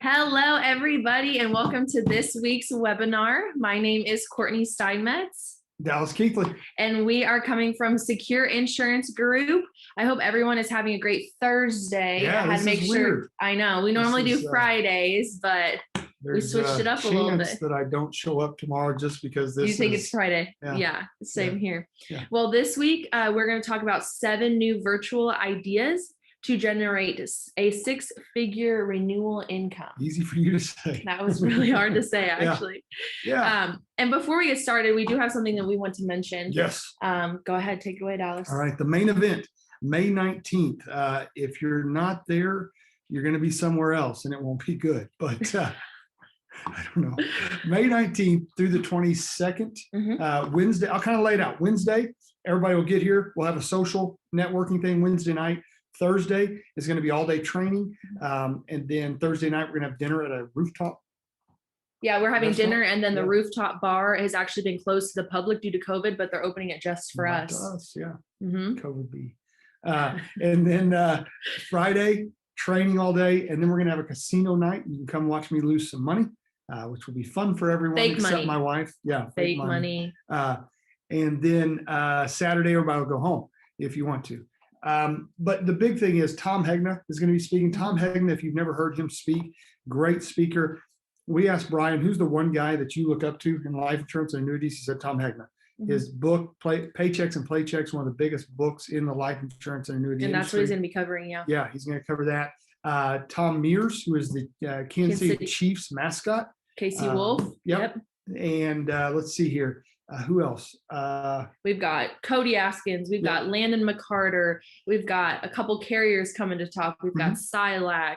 Hello, everybody, and welcome to this week's webinar. My name is Courtney Steinmetz. Dallas Keithley. And we are coming from Secure Insurance Group. I hope everyone is having a great Thursday. Yeah, I had to make sure. Weird. I know we normally do Fridays, but we switched it up a little bit. That I don't show up tomorrow just because this. You think it's Friday? Yeah, same here. Yeah. Well, this week we're going to talk about 7 new virtual ideas to generate a 6-figure renewal income. Easy for you to say. That was really hard to say, actually. Yeah. And before we get started, we do have something that we want to mention. Yes. Go ahead, take it away, Dallas. All right. The main event, May 19th. If you're not there, you're going to be somewhere else and it won't be good. But I don't know. May 19th through the 22nd, Wednesday. I'll kind of lay it out. Wednesday, everybody will get here. We'll have a social networking thing Wednesday night. Thursday is going to be all day training. And then Thursday night, we're going to have dinner at a rooftop. Yeah, we're having dinner, and then the rooftop bar has actually been closed to the public due to COVID, but they're opening it just for us. Yeah. COVID B. And then Friday, training all day. And then we're going to have a casino night. You can come watch me lose some money, which will be fun for everyone except my wife. Yeah. Fake money. And then Saturday, everybody will go home if you want to. But the big thing is Tom Hegna is going to be speaking. Tom Hegna, if you've never heard him speak, great speaker. We asked Brian, who's the one guy that you look up to in life insurance and annuities? He said Tom Hegna. His book, Paychecks and Playchecks, one of the biggest books in the life insurance and annuity industry. And that's what he's going to be covering, Yeah, he's going to cover that. Tom Mears, who is the Kansas City Chiefs mascot. Casey Wolf. Yep. And let's see here. Who else? We've got Cody Askins. We've got Landon McCarter. We've got a couple carriers coming to talk. We've got Silac.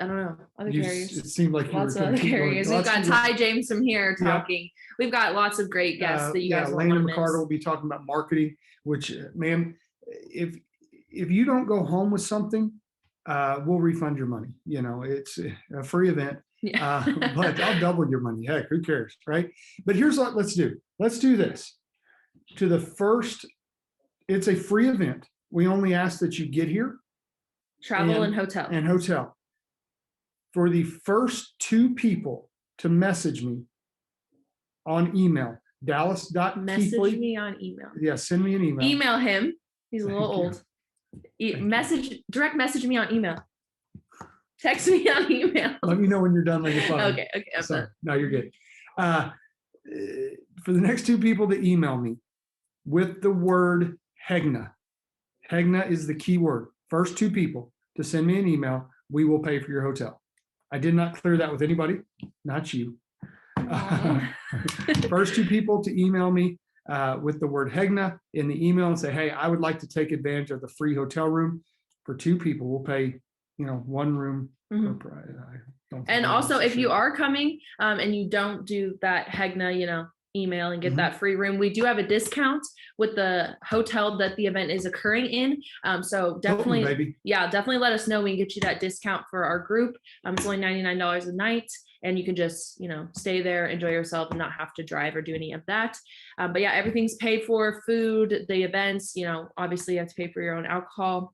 I don't know, other carriers. It seemed like lots of other carriers. We've got Ty James from here talking. Yep. We've got lots of great guests that you guys will Landon McCarter will be talking about marketing, which, man, if you don't go home with something, we'll refund your money. You know, it's a free event. Yeah. But I'll double your money. Heck, who cares, right? But here's what let's do. Let's do this. To the first, it's a free event. We only ask that you get here. Travel and hotel. And hotel. For the first 2 people to message me on email, Dallas.Keithley. Message me on email. Yeah, send me an email. Email him. He's a little old. Direct message me on email. Text me on email. Let me know when you're done on your phone. Okay. I'm done. No, you're good. For the next 2 people to email me with the word Hegna. Hegna is the key word. First 2 people to send me an email, we will pay for your hotel. I did not clear that with anybody, not you. First 2 people to email me with the word Hegna in the email and say, hey, I would like to take advantage of the free hotel room. For 2 people, we'll pay 1 room. And also, if you are coming and you don't do that Hegna, email and get that free room, we do have a discount with the hotel that the event is occurring in. So definitely, definitely let us know. We can get you that discount for our group. It's only $99 a night, and you can just, stay there, enjoy yourself, and not have to drive or do any of that. But yeah, everything's paid for. Food, the events, obviously you have to pay for your own alcohol.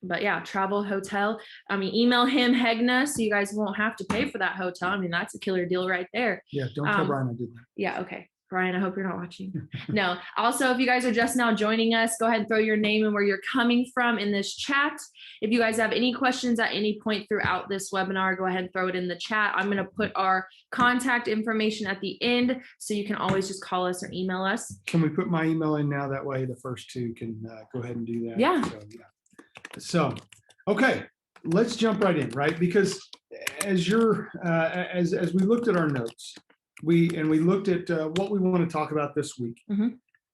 But yeah, travel, hotel. Email him Hegna so you guys won't have to pay for that hotel. That's a killer deal right there. Yeah, don't tell Brian I did that. Yeah, okay. Brian, I hope you're not watching. No. Also, if you guys are just now joining us, go ahead and throw your name and where you're coming from in this chat. If you guys have any questions at any point throughout this webinar, go ahead and throw it in the chat. I'm going to put our contact information at the end, so you can always just call us or email us. Can we put my email in now? That way the first 2 can go ahead and do that. Yeah. So, okay, let's jump right in, right? Because as as we looked at our notes, we looked at what we want to talk about this week.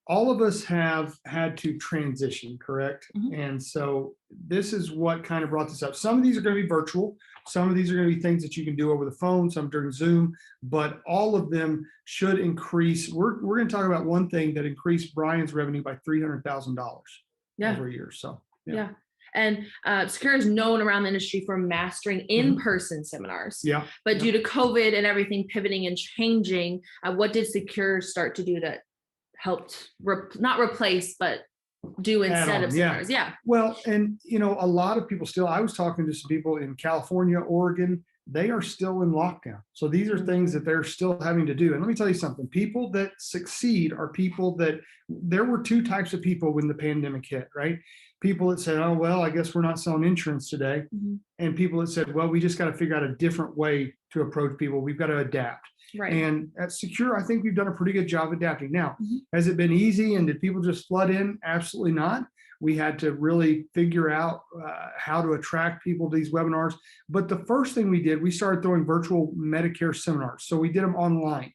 All of us have had to transition, correct? And so this is what kind of brought this up. Some of these are going to be virtual. Some of these are going to be things that you can do over the phone, some during Zoom, but all of them should increase. We're going to talk about one thing that increased Brian's revenue by $300,000 over a year. So, yeah. And Secure is known around the industry for mastering in-person seminars. Yeah. But due to COVID and everything pivoting and changing, what did Secure start to do that helped not replace, but do instead on, of yeah. seminars. Yeah. Well, and a lot of people still, I was talking to some people in California, Oregon, they are still in lockdown. So these are things that they're still having to do. And let me tell you something, people that succeed are people that, there were two types of people when the pandemic hit, right? People that said, oh, well, I guess we're not selling insurance today. And people that said, well, we just got to figure out a different way to approach people. We've got to adapt. Right. And at Secure, I think we've done a pretty good job adapting. Now, has it been easy and did people just flood in? Absolutely not. We had to really figure out how to attract people to these webinars. But the first thing we did, we started throwing virtual Medicare seminars. So we did them online.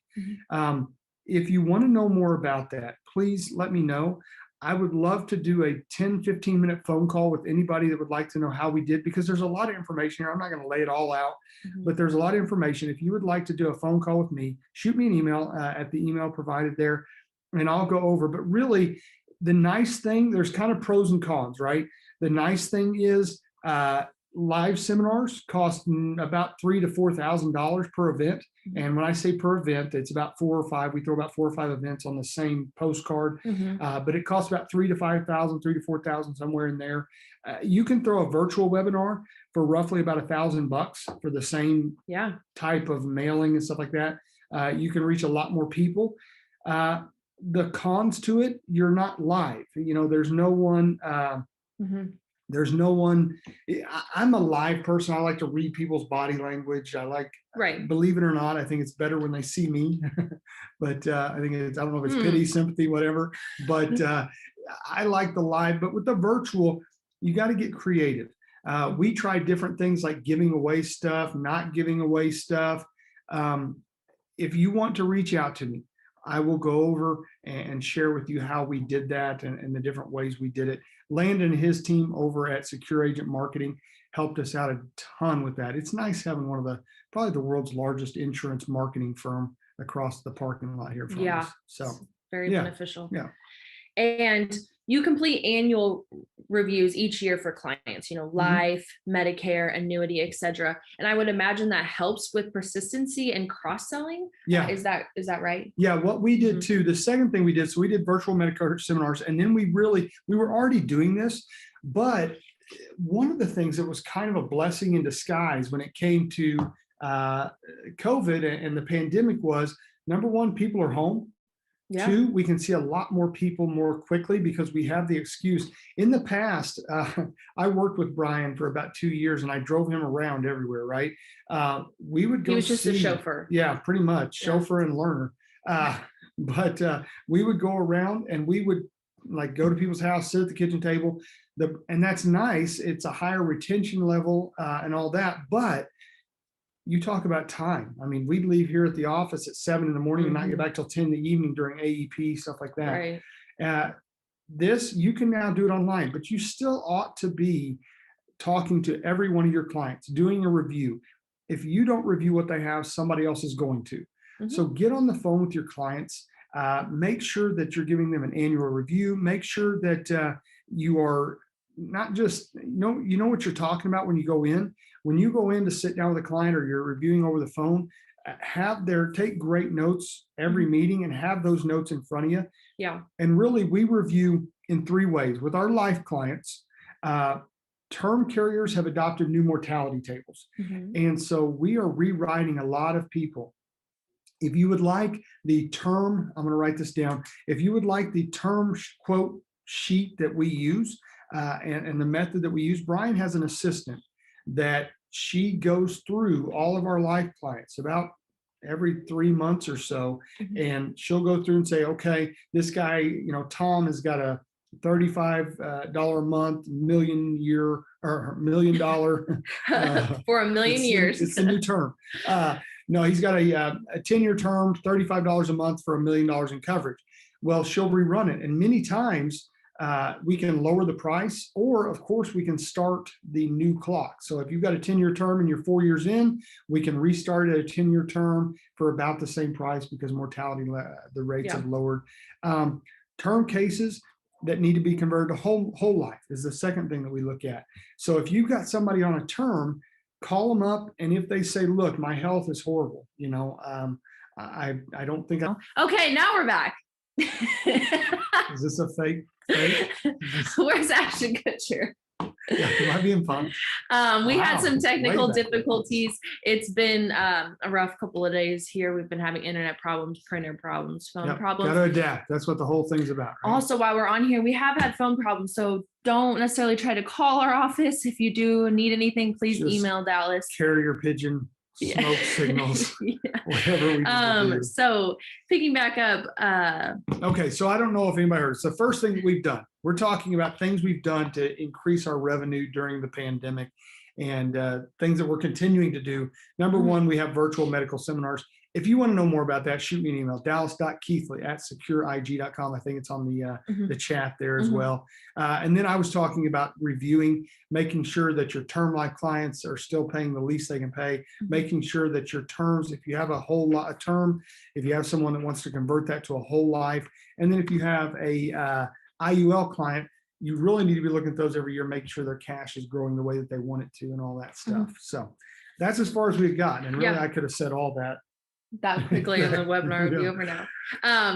If you want to know more about that, please let me know. I would love to do a 10, 15-minute phone call with anybody that would like to know how we did, because there's a lot of information here. I'm not going to lay it all out, but there's a lot of information. If you would like to do a phone call with me, shoot me an email at the email provided there, and I'll go over. But really, the nice thing, there's kind of pros and cons, right? The nice thing is live seminars cost about $3,000 to $4,000 per event. And when I say per event, it's about 4 or 5. We throw about 4 or 5 events on the same postcard, but it costs about $3,000 to $5,000, $3,000 to $4,000, somewhere in there. You can throw a virtual webinar for roughly about $1,000 for the same type of mailing and stuff like that. You can reach a lot more people. The cons to it, you're not live. There's no one. There's no one. I'm a live person. I like to read people's body language. I like, believe it or not, I think it's better when they see me. But I think I don't know if it's pity, sympathy, whatever. But I like the live. But with the virtual, you got to get creative. We tried different things like giving away stuff, not giving away stuff. If you want to reach out to me, I will go over and share with you how we did that and the different ways we did it. Landon and his team over at Secure Agent Marketing helped us out a ton with that. It's nice having one of probably the world's largest insurance marketing firm across the parking lot here from us. So very beneficial. Yeah. And you complete annual reviews each year for clients, life, Medicare, annuity, etc. And I would imagine that helps with persistency and cross-selling. Yeah. Is that right? Yeah. What we did too, the second thing we did, so we did virtual Medicare seminars, and then we were already doing this, but one of the things that was kind of a blessing in disguise when it came to COVID and the pandemic was, number one, people are home. Yeah. 2, we can see a lot more people more quickly because we have the excuse. In the past, I worked with Brian for about 2 years and I drove him around everywhere, right? We would go. He was just a chauffeur. Yeah, pretty much. Chauffeur and learner. But we would go around and we would go to people's house, sit at the kitchen table. And that's nice. It's a higher retention level and all that. But you talk about time. I mean, we'd leave here at the office at 7 in the morning and not get back till 10 in the evening during AEP, stuff like that. Right. This, you can now do it online, but you still ought to be talking to every one of your clients, doing a review. If you don't review what they have, somebody else is going to. So get on the phone with your clients. Make sure that you're giving them an annual review. Make sure that you are not just, you know what you're talking about when you go in. When you go in to sit down with a client or you're reviewing over the phone, take great notes every meeting and have those notes in front of you. Yeah. And really, we review in 3 ways. With our life clients, term carriers have adopted new mortality tables. And so we are rewriting a lot of people. If you would like the term, I'm going to write this down. If you would like the term quote sheet that we use and the method that we use, Brian has an assistant that she goes through all of our life clients about every 3 months or so. And she'll go through and say, okay, this guy, Tom has got a $35 a month, $1 million year or $1 million for a million years. It's a new term. No, he's got a 10-year term, $35 a month for $1 million in coverage. Well, she'll rerun it. And many times we can lower the price, or of course we can start the new clock. So if you've got a 10-year term and you're 4 years in, we can restart at a 10-year term for about the same price because mortality, the rates have lowered. Term cases that need to be converted to whole life is the second thing that we look at. So if you've got somebody on a term, call them up, and if they say, look, my health is horrible, I don't think Okay, now we're back. Is this a fake Right? Where's Ashton Kutcher? Yeah, it might be in fun. We had Wow, some way technical back when. difficulties. It's been a rough couple of days here. We've been having internet problems, printer problems, phone Yep, problems. got to adapt. That's what the whole thing's about. Right? Also, while we're on here, we have had phone problems. So don't necessarily try to call our office. If you do need anything, please Just email Dallas. Carrier pigeon, smoke signals, whatever we need to do. So picking back up. Okay, so I don't know if anybody heard. It's the first thing that we've done. We're talking about things we've done to increase our revenue during the pandemic and things that we're continuing to do. Number one, we have virtual medical seminars. If you want to know more about that, shoot me an email, dallas.keithley@secureig.com. I think it's on the chat there as well. And then I was talking about reviewing, making sure that your term life clients are still paying the least they can pay, making sure that your terms, if you have a whole lot of term, if you have someone that wants to convert that to a whole life, and then if you have a IUL client, you really need to be looking at those every year, making sure their cash is growing the way that they want it to and all that stuff. So that's as far as we've gotten. And really, I could have said all that quickly and the webinar will be over now.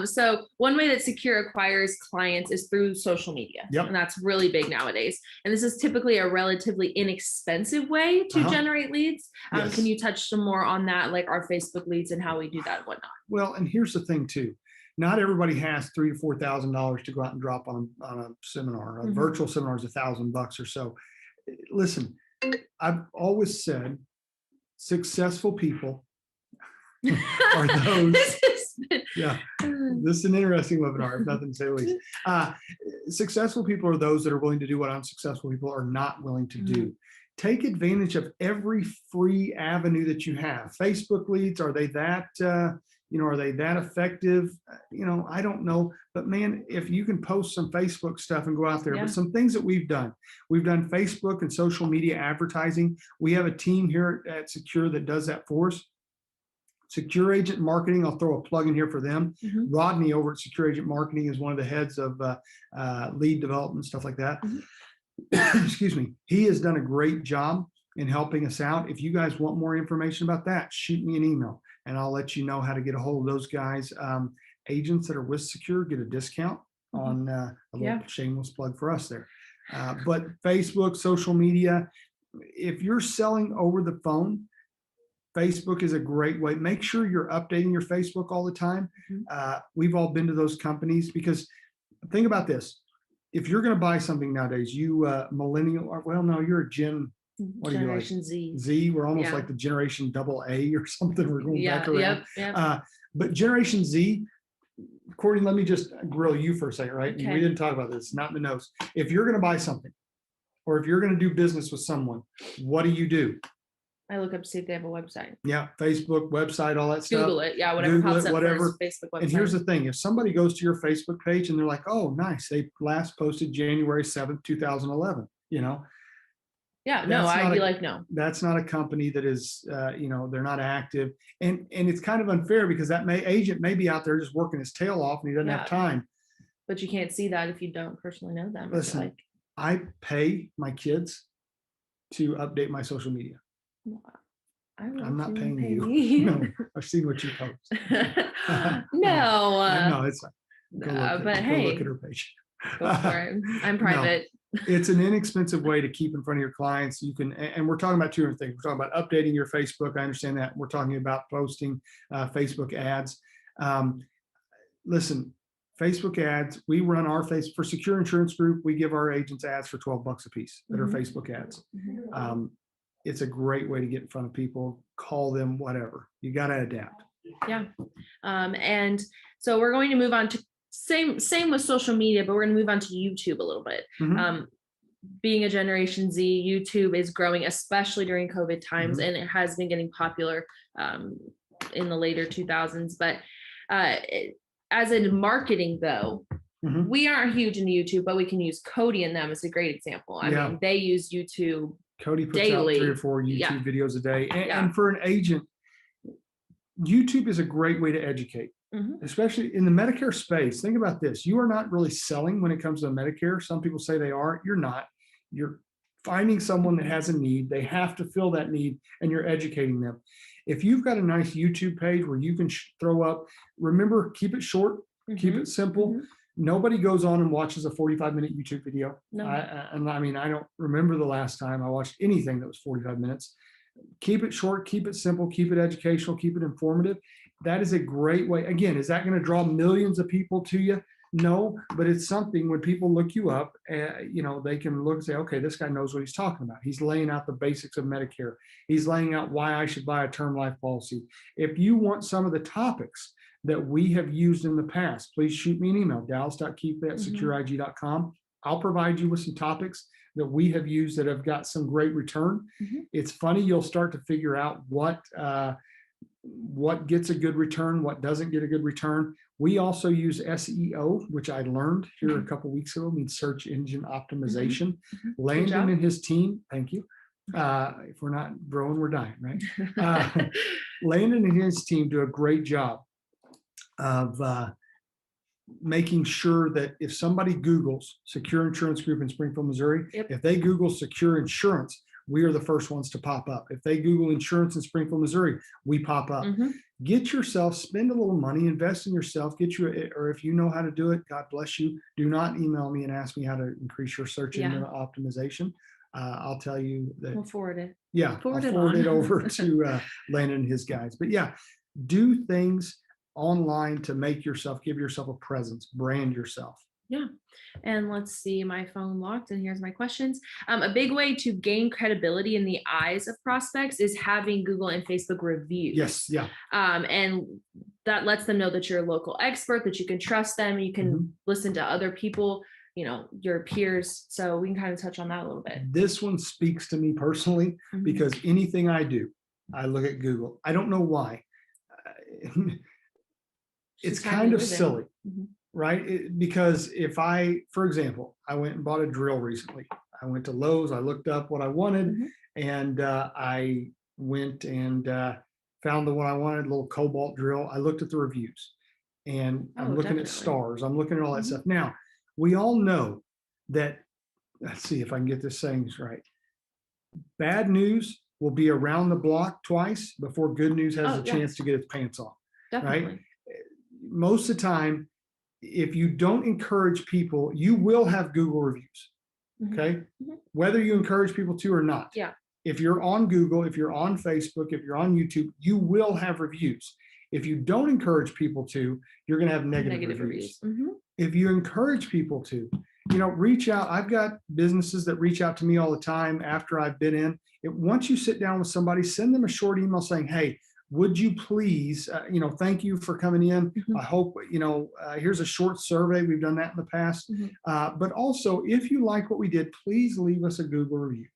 So one way that Secure acquires clients is through social media. And that's really big nowadays. And this is typically a relatively inexpensive way to generate leads. Can you touch some more on that, like our Facebook leads and how we do that and whatnot? Well, and here's the thing too. Not everybody has $3,000 to $4,000 to go out and drop on a seminar. A virtual seminar is $1,000 or so. Listen, I've always said successful people are those. This is an interesting webinar, if nothing to say the least. Successful people are those that are willing to do what unsuccessful people are not willing to do. Take advantage of every free avenue that you have. Facebook leads, are they that are they that effective? I don't know. But man, if you can post some Facebook stuff and go out there, but some things that we've done Facebook and social media advertising. We have a team here at Secure that does that for us. Secure Agent Marketing, I'll throw a plug in here for them. Rodney over at Secure Agent Marketing is one of the heads of lead development, stuff like that. Excuse me. He has done a great job in helping us out. If you guys want more information about that, shoot me an email and I'll let you know how to get a hold of those guys. Agents that are with Secure get a discount on a little shameless plug for us there. But Facebook, social media, if you're selling over the phone, Facebook is a great way. Make sure you're updating your Facebook all the time. We've all been to those companies because think about this. If you're going to buy something nowadays, you millennial, well, no, you're a what Generation are you like? Z. Z, we're almost like the generation AA or something. We're going back around. But Generation Z, Courtney, let me just grill you for a second, right? We didn't talk about this, not in the notes. If you're going to buy something or if you're going to do business with someone, what do? I look up to see if they have a website. Yeah, Facebook, website, all that stuff. Google it. Yeah, whatever pops up first, Facebook website. And here's the thing. If somebody goes to your Facebook page and they're like, oh, nice, they last posted January 7th, 2011, Yeah, no, I'd be like, no. That's not a company that is, they're not active. And it's kind of unfair because that agent may be out there just working his tail off and he doesn't have time. But you can't see that if you don't personally know them. Listen, I pay my kids to update my social media. I'm not paying you. No, I've seen what you post. No, it's fine. Go look at her page. Go for it. I'm private. It's an inexpensive way to keep in front of your clients. You can, and we're talking about two different things. We're talking about updating your Facebook. I understand that. We're talking about posting Facebook ads. Listen, Facebook ads, we run our for Secure Insurance Group. We give our agents ads for $12 a piece that are Facebook ads. It's a great way to get in front of people, call them, whatever. You got to adapt. Yeah. And so we're going to move on to same with social media, but we're going to move on to YouTube a little bit. Being a Generation Z, YouTube is growing, especially during COVID times, and it has been getting popular in the later 2000s. But as in marketing, though, we aren't huge into YouTube, but we can use Cody and them as a great example. I mean, they use YouTube. Cody puts daily. Out 3 or 4 YouTube videos a day. And for an agent, YouTube is a great way to educate, especially in the Medicare space. Think about this. You are not really selling when it comes to Medicare. Some people say they are. You're not. You're finding someone that has a need. They have to fill that need, and you're educating them. If you've got a nice YouTube page where you can throw up, remember, keep it short, keep it simple. Nobody goes on and watches a 45-minute YouTube video. No. I mean, I don't remember the last time I watched anything that was 45 minutes. Keep it short, keep it simple, keep it educational, keep it informative. That is a great way. Again, is that going to draw millions of people to you? No, but it's something when people look you up, they can look and say, okay, this guy knows what he's talking about. He's laying out the basics of Medicare. He's laying out why I should buy a term life policy. If you want some of the topics that we have used in the past, please shoot me an email, dallas.keefe@secureig.com. I'll provide you with some topics that we have used that have got some great return. It's funny, you'll start to figure out what gets a good return, what doesn't get a good return. We also use SEO, which I learned here a couple of weeks ago, means search engine optimization. Landon and his team, thank you. If we're not growing, we're dying, right? Landon and his team do a great job of making sure that if somebody Googles Secure Insurance Group in Springfield, Missouri, if they Google Secure Insurance, we are the first ones to pop up. If they Google insurance in Springfield, Missouri, we pop up. Get yourself, spend a little money, invest in yourself, or if you know how to do it, God bless you. Do not email me and ask me how to increase your search engine optimization. I'll tell you that. We'll forward it. Yeah, I'll forward it over to Landon and his guys. But yeah, do things online to give yourself a presence, brand yourself. Yeah. And let's see, my phone locked, and here's my questions. A big way to gain credibility in the eyes of prospects is having Google and Facebook reviews. Yes. Yeah. And that lets them know that you're a local expert, that you can trust them. You can listen to other people, your peers. So we can kind of touch on that a little bit. This one speaks to me personally because anything I do, I look at Google. I don't know why. It's kind of silly. Right? Because for example, I went and bought a drill recently. I went to Lowe's, I looked up what I wanted, and I went and found the one I wanted, a little cobalt drill. I looked at the reviews, and I'm looking at stars. I'm looking at all that stuff. Now, we all know that, let's see if I can get this saying right. Bad news will be around the block twice before good news has a chance to get its pants on. Definitely. Right? Most of the time, if you don't encourage people, you will have Google reviews. Okay. Whether you encourage people to or not. Yeah. If you're on Google, if you're on Facebook, if you're on YouTube, you will have reviews. If you don't encourage people to, you're going to have negative reviews. If you encourage people to, reach out. I've got businesses that reach out to me all the time after I've been in. Once you sit down with somebody, send them a short email saying, hey, would you please, thank you for coming in. I hope, here's a short survey. We've done that in the past. But also, if you like what we did, please leave us a Google review.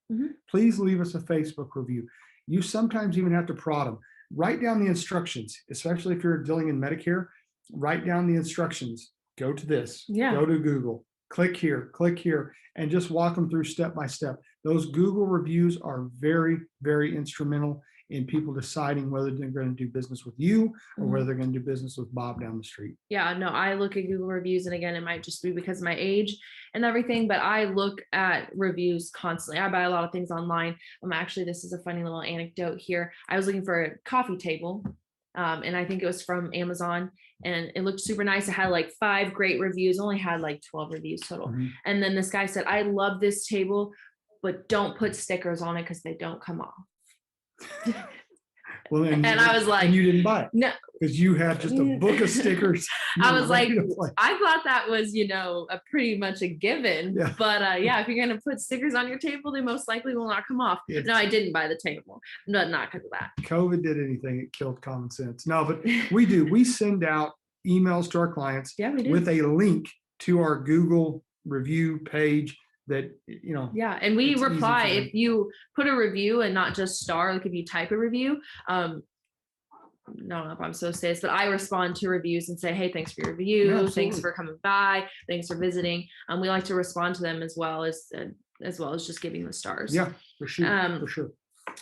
Please leave us a Facebook review. You sometimes even have to prod them. Write down the instructions, especially if you're dealing in Medicare. Write down the instructions. Go to this. Go to Google. Click here, and just walk them through step by step. Those Google reviews are very, very instrumental in people deciding whether they're going to do business with you or whether they're going to do business with Bob down the street. Yeah, no, I look at Google reviews, and again, it might just be because of my age and everything, but I look at reviews constantly. I buy a lot of things online. Actually, this is a funny little anecdote here. I was looking for a coffee table, and I think it was from Amazon, and it looked super nice. It had like 5 great reviews, only had like 12 reviews total. And then this guy said, I love this table, but don't put stickers on it because they don't come off. Well, and I was like, and you didn't buy it, no, because you had just a book of stickers. I was like, I thought that was, a pretty much a given. But if you're going to put stickers on your table, they most likely will not come off. No, I didn't buy the table, not because of that. COVID did anything; it killed common sense. No, but we do. We send out emails to our clients with a link to our Google review page. That and we reply if you put a review and not just star, like if you type a review. I don't know if I'm so serious, but I respond to reviews and say, hey, thanks for your review, thanks for coming by, thanks for visiting. We like to respond to them as well as just giving the stars. Yeah, for sure. For sure.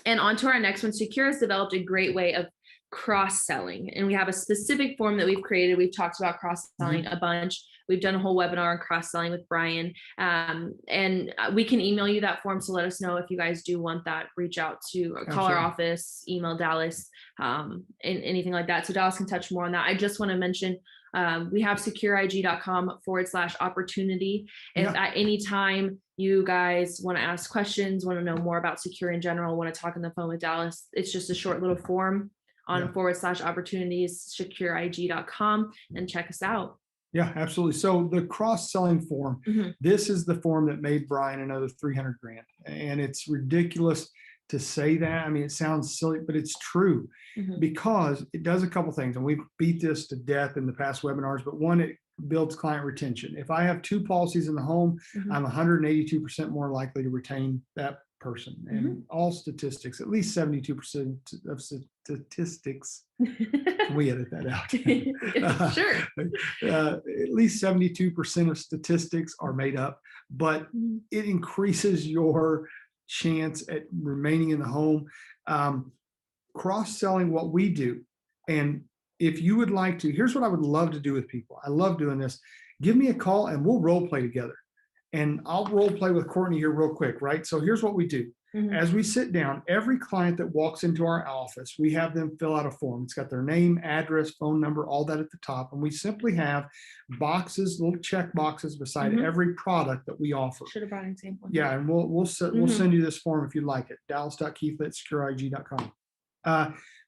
And on to our next one. Secure has developed a great way of cross-selling, and we have a specific form that we've created. We've talked about cross-selling a bunch. We've done a whole webinar on cross-selling with Brian, and we can email you that form. So let us know if you guys do want that. Reach out to call our office, email Dallas, and anything like that. So Dallas can touch more on that. I just want to mention We have secureig.com/opportunity. If Yeah. at any time you guys want to ask questions, want to know more about Secure in general, want to talk on the phone with Dallas, it's just a short little form on Yeah. /opportunities, secureig.com, and check us out. Yeah, absolutely. So the cross-selling form, this is the form that made Brian another 300 grand. And it's ridiculous to say that. I mean, it sounds silly, but it's true because it does a couple things. And we've beat this to death in the past webinars, but one, it builds client retention. If I have 2 policies in the home, I'm 182% more likely to retain that person. And all statistics, at least 72% of statistics, can we edit that out? Sure. At least 72% of statistics are made up, but it increases your chance at remaining in the home. Cross-selling what we do. And if you would like to, here's what I would love to do with people. I love doing this. Give me a call and we'll role play together. And I'll role play with Courtney here real quick, right? So here's what we do. As we sit down, every client that walks into our office, we have them fill out a form. It's got their name, address, phone number, all that at the top. And we simply have boxes, little check boxes beside every product that we offer. Should have brought an example. Yeah, and we'll send you this form if you'd like it. dallas.keith@secureig.com.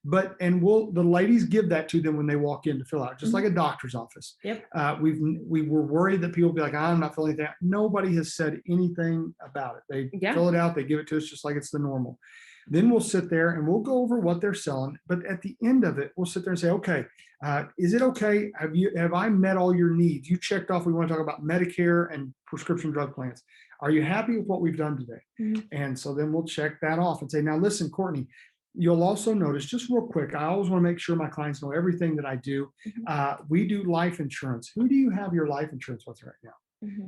The ladies give that to them when they walk in to fill out, just like a doctor's office. Yep. We were worried that people would be like, I'm not filling that. Nobody has said anything about it. They fill it out, they give it to us just like it's the normal. Then we'll sit there and we'll go over what they're selling. But at the end of it, we'll sit there and say, okay, is it okay? Have I met all your needs? You checked off. We want to talk about Medicare and prescription drug plans. Are you happy with what we've done today? And so then we'll check that off and say, now listen, Courtney, you'll also notice, just real quick, I always want to make sure my clients know everything that I do. We do life insurance. Who do you have your life insurance with right now?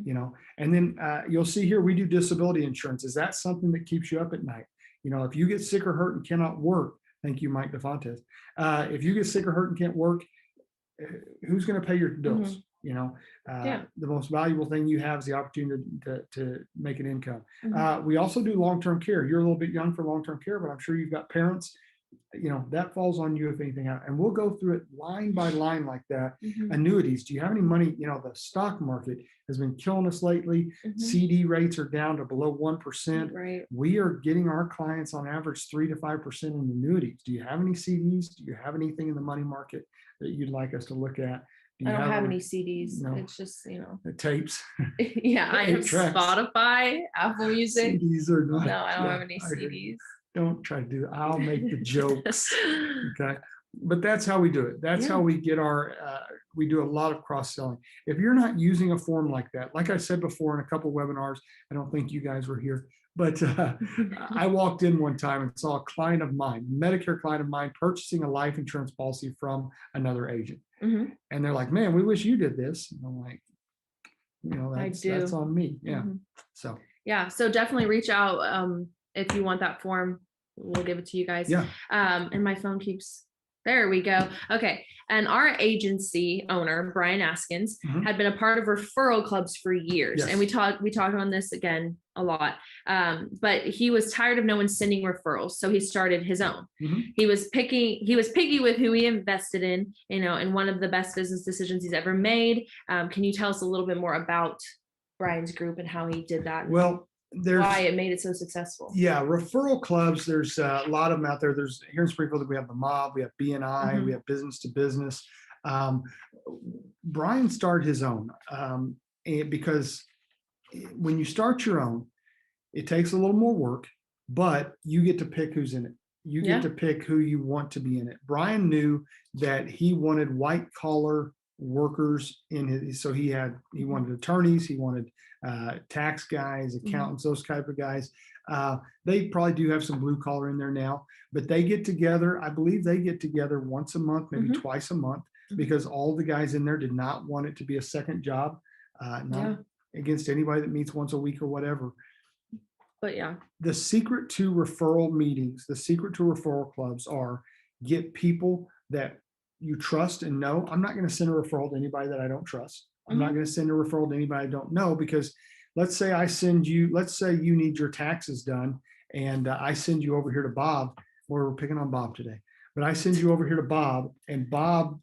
You know, and then you'll see here, we do disability insurance. Is that something that keeps you up at night? You know, if you get sick or hurt and cannot work, thank you, Mike DeFontes. If you get sick or hurt and can't work, who's going to pay your bills? You know, the most valuable thing you have is the opportunity to make an income. We also do long-term care. You're a little bit young for long-term care, but I'm sure you've got parents. You know, that falls on you if anything happens. And we'll go through it line by line like that. Annuities. Do you have any money? You know, the stock market has been killing us lately. CD rates are down to below 1%. Right. We are getting our clients on average 3 to 5% in annuities. Do you have any CDs? Do you have anything in the money market that you'd like us to look at? I don't have any CDs. No. It's just, you know, the tapes. Yeah, I have Spotify, Apple Music. CDs are not. No, I don't have any CDs. Don't try to do that. I'll make the jokes. Okay. But that's how we do it. That's how we get our, we do a lot of cross-selling. If you're not using a form like that, like I said before in a couple of webinars, I don't think you guys were here, but I walked in one time and saw a client of mine, Medicare client of mine, purchasing a life insurance policy from another agent. And they're like, man, we wish you did this. And I'm like, you know, that's on me. Yeah. So definitely reach out if you want that form. We'll give it to you guys. And my phone keeps, there we go. Okay. And our agency owner, Brian Askins, had been a part of referral clubs for years. And we talked on this again a lot. But he was tired of no one sending referrals. So he started his own. He was picky with who he invested in, you know, and one of the best business decisions he's ever made. Can you tell us a little bit more about Brian's group and how he did that? Well, why it made it so successful. Yeah, referral clubs, there's a lot of them out there. There's here in Springfield, we have the Mob, we have BNI, we have Business to Business. Brian started his own because when you start your own, it takes a little more work, but you get to pick who's in it. You get to pick who you want to be in it. Brian knew that he wanted white collar workers in his, so he wanted attorneys, he wanted tax guys, accountants, those type of guys. They probably do have some blue collar in there now, but they get together. I believe they get together once a month, maybe twice a month, because all the guys in there did not want it to be a second job. Not against anybody that meets once a week or whatever. But the secret to referral meetings, the secret to referral clubs are get people that you trust and know. I'm not going to send a referral to anybody that I don't trust. I'm not going to send a referral to anybody I don't know, because let's say you need your taxes done and I send you over here to Bob. We're picking on Bob today, but I send you over here to Bob and Bob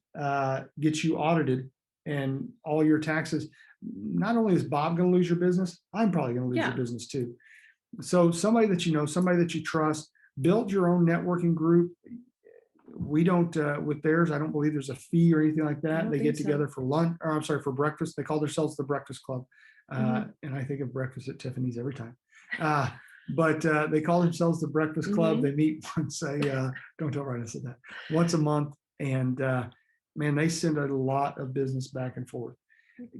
gets you audited and all your taxes, not only is Bob going to lose your business, I'm probably going to lose Yeah. your business too. So somebody that you know, somebody that you trust, build your own networking group. We don't, with theirs, I don't believe there's a fee or anything like that. They get together for lunch, or I'm sorry, for breakfast. They call themselves the Breakfast Club. And I think of breakfast at Tiffany's every time. But they call themselves the Breakfast Club. They meet once don't tell Ryan I said that, once a month. And man, they send a lot of business back and forth.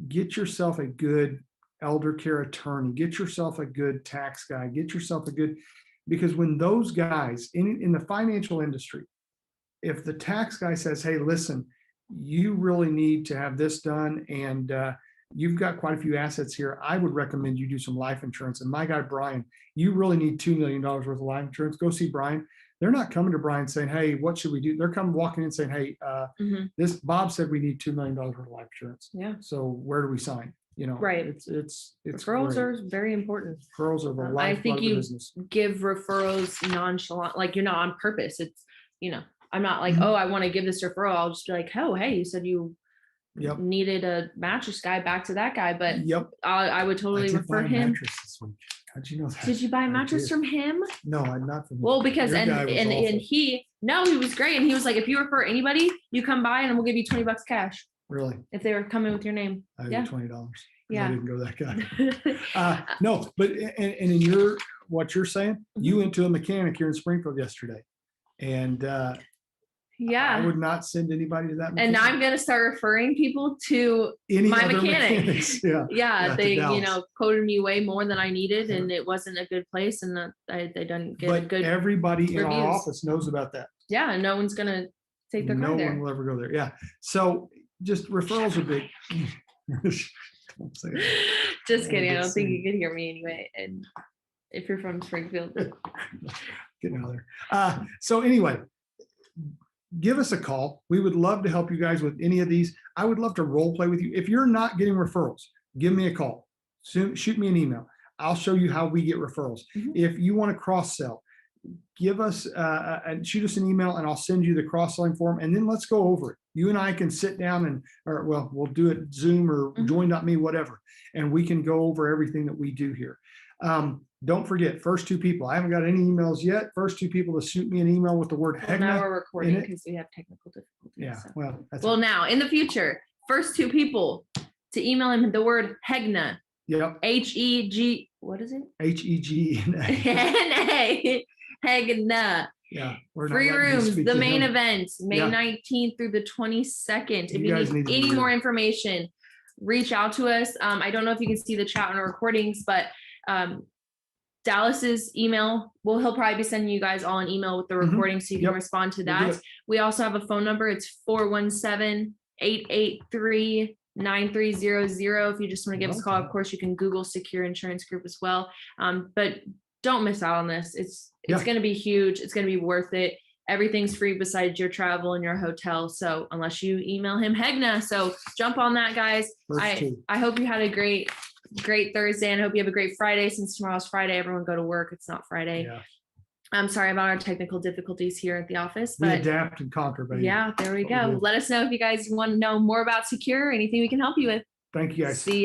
Get yourself a good elder care attorney, get yourself a good tax guy, get yourself a good, because when those guys in the financial industry, if the tax guy says, hey, listen, you really need to have this done, and you've got quite a few assets here, I would recommend you do some life insurance. And my guy, Brian, you really need $2 million worth of life insurance. Go see Brian. They're not coming to Brian saying, hey, what should we do? They're coming walking in saying, hey, this Bob said we need $2 million worth of life insurance. Yeah. So where do we sign? You know, right. It's referrals are very important. Referrals are the lifeblood I think of the you business. give referrals nonchalant, like you're not on purpose. It's, you know, I'm not like, oh, I want to give this referral. I'll just be like, oh, hey, you said you needed a mattress guy, back to that guy. But I would totally refer him. This week. How'd you know that? Did you buy a mattress from him? No, I'm not from him. Well, because he was great. And he was like, if you refer anybody, you come by and we'll give you $20 cash. Really? If they were coming with your name. I owe $20. Yeah. I didn't go that guy. No, but and in what you're saying, you went to a mechanic here in Springfield yesterday. And I would not send anybody to that mechanic. And now I'm going to start referring people to my mechanic. They quoted me way more than I needed, and it wasn't a good place, and they didn't get good everybody reviews. In our office knows about that. Yeah, and no one's going to take their car there. No one will ever go there. Yeah. So just referrals are big. Don't say that. Just kidding. I don't think you could hear me anyway. And if you're from Springfield. Get out of there. So anyway, give us a call. We would love to help you guys with any of these. I would love to role play with you. If you're not getting referrals, give me a call. Shoot me an email. I'll show you how we get referrals. If you want to cross sell, give us and shoot us an email, and I'll send you the cross-selling form, and then let's go over it. You and I can sit down we'll do it Zoom or join.me, whatever, and we can go over everything that we do here. Don't forget, first two people. I haven't got any emails yet. First two people to shoot me an email with the word Hegna. Now we're recording because we have technical difficulties. Yeah, well, now in the future, first two people to email him the word Hegna. Yep. H-E-G. What is it? H-E-G-N-A. Hegna. Yeah. Free rooms, the main event, May 19th through the 22nd. If you need any more information, reach out to us. I don't know if you can see the chat on our recordings, but Dallas's email, he'll probably be sending you guys all an email with the recording, so you can respond to that. We also have a phone number. It's 417-883-9300. If you just want to give us a call, of course, you can Google Secure Insurance Group as well. But don't miss out on this. It's going to be huge. It's going to be worth it. Everything's free besides your travel and your hotel. So unless you email him Hegna. So jump on that, guys. I hope you had a great Thursday, and I hope you have a great Friday. Since tomorrow's Friday, everyone go to work. It's not Friday. Yeah. I'm sorry about our technical difficulties here at the office, but we adapt and conquer, baby. Yeah, there we go. Let us know if you guys want to know more about Secure or anything we can help you with. Thank you, guys. See ya.